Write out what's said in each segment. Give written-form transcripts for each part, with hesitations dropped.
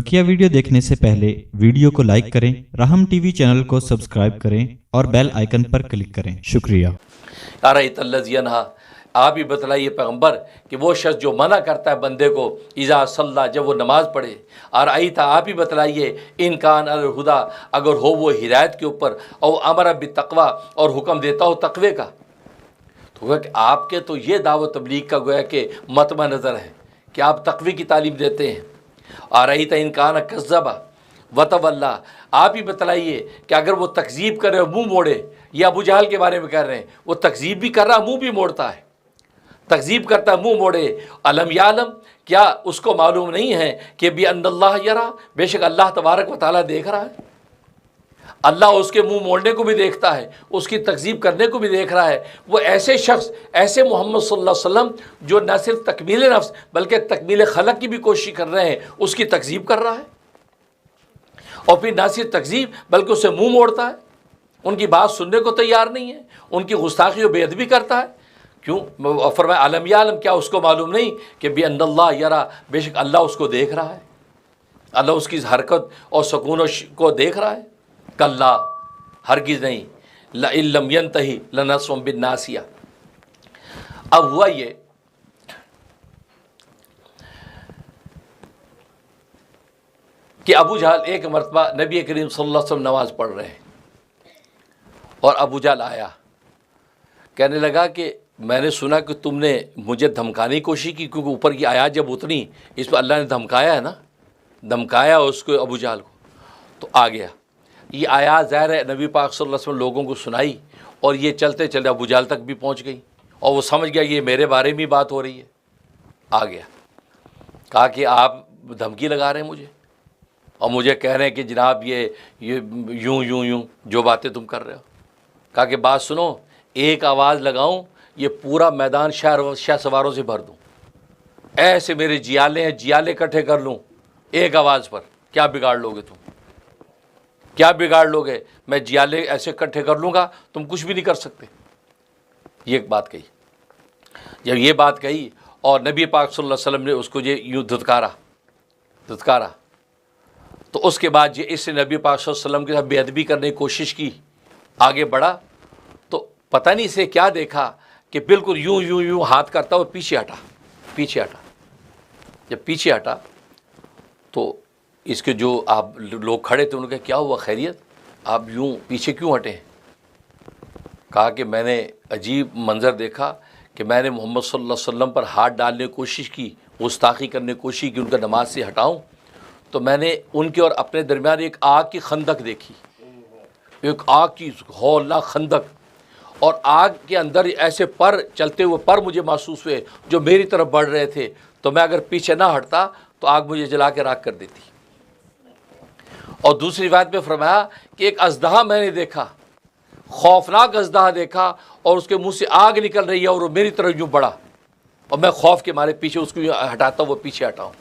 बकिया video देखने से पहले वीडियो को लाइक करें, राहम टीवी चैनल को सब्सक्राइब करें और बेल आइकन पर क्लिक करें। शुक्रिया। आप ही बतलाइए पैगम्बर कि वो शख्स जो मना करता है बंदे को इज़ा सल्ला, जब वो नमाज़ पढ़े। और आई था, आप ही बतलाइए इनकान अल हुदा, अगर हो वो हिदायत के ऊपर, और अमर बि तकवा, और हुक्म देता हो तकवे का। तो गोया कि आपके तो ये दावत तबलीग का गोया कि मतमा नज़र है कि आप तकवे की तालीम देते हैं। और आई था इनकान कज़्ज़बा वतवल्ला, आप ही बतलाइए कि अगर वो तकज़ीब करे और मुँह मोड़े, या अबू जहल के बारे में कह रहे हैं, वो तकज़ीब भी कर रहा, मुँह भी मोड़ता है, तकज़ीब करता है, मुँह मोड़े। अलम यालम, क्या उसको मालूम नहीं है कि भी अन्नल्लाह यरा, बेशक अल्लाह तबारक व तआला देख रहा है। अल्लाह उसके मुँह मोड़ने को भी देखता है, उसकी तकज़ीब करने को भी देख रहा है। वो ऐसे शख्स, ऐसे मोहम्मद सल्लल्लाहु अलैहि वसल्लम जो न सिर्फ तकमील नफ्स बल्कि तकमील खलक की भी कोशिश कर रहे हैं, उसकी तकज़ीब कर रहा है। और फिर न सिर्फ तकज़ीब बल्कि उससे मुँह मोड़ता है, उनकी बात सुनने को तैयार नहीं है, उनकी गुस्ताखी व बेअदबी करता है। क्यों? फरमाया अलम यालम, क्या उसको मालूम नहीं कि भी अन्नल्लाह यरा, बेशक अल्लाह उसको देख रहा है, अल्लाह उसकी हरकत और सुकून को देख रहा है। कल्ला, हरगिज़ नहीं, लम यंतही लनस्वम बिन नासिया। अब हुआ ये कि अबू जहल एक मरतबा नबी करीम सल्लल्लाहु अलैहि वसल्लम नमाज़ पढ़ रहे हैं, और अबू जहल आया, कहने लगा कि मैंने सुना कि तुमने मुझे धमकाने की कोशिश की, क्योंकि ऊपर की आयत जब उतरी इस पर अल्लाह ने धमकाया है ना, धमकाया उसको, अबू जहल को। तो आ गया ये आयत, ज़ाहिर है नबी पाक सल्लल्लाहु अलैहि वसल्लम लोगों को सुनाई, और ये चलते चलते अबू जहल तक भी पहुंच गई, और वो समझ गया ये मेरे बारे में बात हो रही है। आ गया, कहा कि आप धमकी लगा रहे हैं मुझे, और मुझे कह रहे हैं कि जनाब ये यूं यूं यूं जो बातें तुम कर रहे हो। कहा कि बात सुनो, एक आवाज़ लगाऊं, ये पूरा मैदान शाह सवारों से भर दूं, ऐसे मेरे जियाले हैं, जियाले इकट्ठे कर लूं एक आवाज़ पर, क्या बिगाड़ लोगे तुम? क्या बिगाड़ लोगे? मैं जियाले ऐसे इकट्ठे कर लूँगा, तुम कुछ भी नहीं कर सकते। ये एक बात कही। जब ये बात कही और नबी पाक सल्लल्लाहु अलैहि वसल्लम ने उसको ये यूँ धुतकारा, तो उसके बाद ये इससे नबी पाक सल्लल्लाहु अलैहि वसल्लम के साथ बेअदबी करने की कोशिश की, आगे बढ़ा, तो पता नहीं इसे क्या देखा कि बिल्कुल यूं यूं यूं हाथ करता और पीछे हटा। जब पीछे हटा तो इसके जो आप लोग खड़े थे उन्होंने कहा क्या हुआ, खैरियत, आप यूं पीछे क्यों हटे हैं? कहा कि मैंने अजीब मंज़र देखा कि मैंने मोहम्मद सल्लल्लाहु अलैहि वसल्लम पर हाथ डालने की कोशिश की, गुस्ताखी करने की कोशिश की, उनका नमाज से हटाऊं, तो मैंने उनके और अपने दरमियान एक आग की खंदक देखी, एक आग की हौलनाक खंदक, और आग के अंदर ऐसे पर चलते हुए पर मुझे महसूस हुए जो मेरी तरफ बढ़ रहे थे। तो मैं अगर पीछे ना हटता तो आग मुझे जला के राख कर देती। और दूसरी बात में फरमाया कि एक अजदहा मैंने देखा, खौफनाक अजदहा देखा, और उसके मुंह से आग निकल रही है और वो मेरी तरफ यूँ बढ़ा, और मैं खौफ के मारे पीछे उसको हटाता हूँ, वो पीछे हटाऊँ।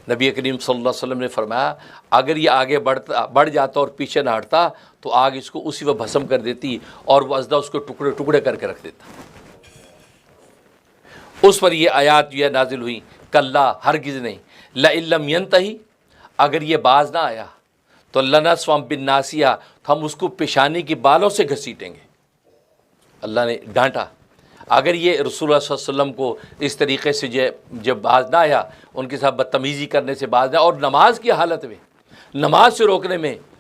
नबी करीम सल्लल्लाहु अलैहि वसल्लम ने फरमाया अगर ये आगे बढ़ जाता और पीछे ना हटता तो आग इसको उसी वक्त भस्म कर देती, और वह अज़दा उसको टुकड़े टुकड़े करके रख देता। उस पर ये आयत यह नाजिल हुई, कल्ला, हरगिज़ नहीं, लम यंतही, अगर ये बाज ना आया तो लनस्वम बिन नासिया, तो हम उसको पेशानी की बालों से घसीटेंगे। अल्लाह ने डांटा। अगर ये रसूलुल्लाह सल्लल्लाहु अलैहि वसल्लम को इस तरीक़े से जब बाज ना आया, उनके साथ बदतमीज़ी करने से बाज ना, और नमाज की हालत में, नमाज से रोकने में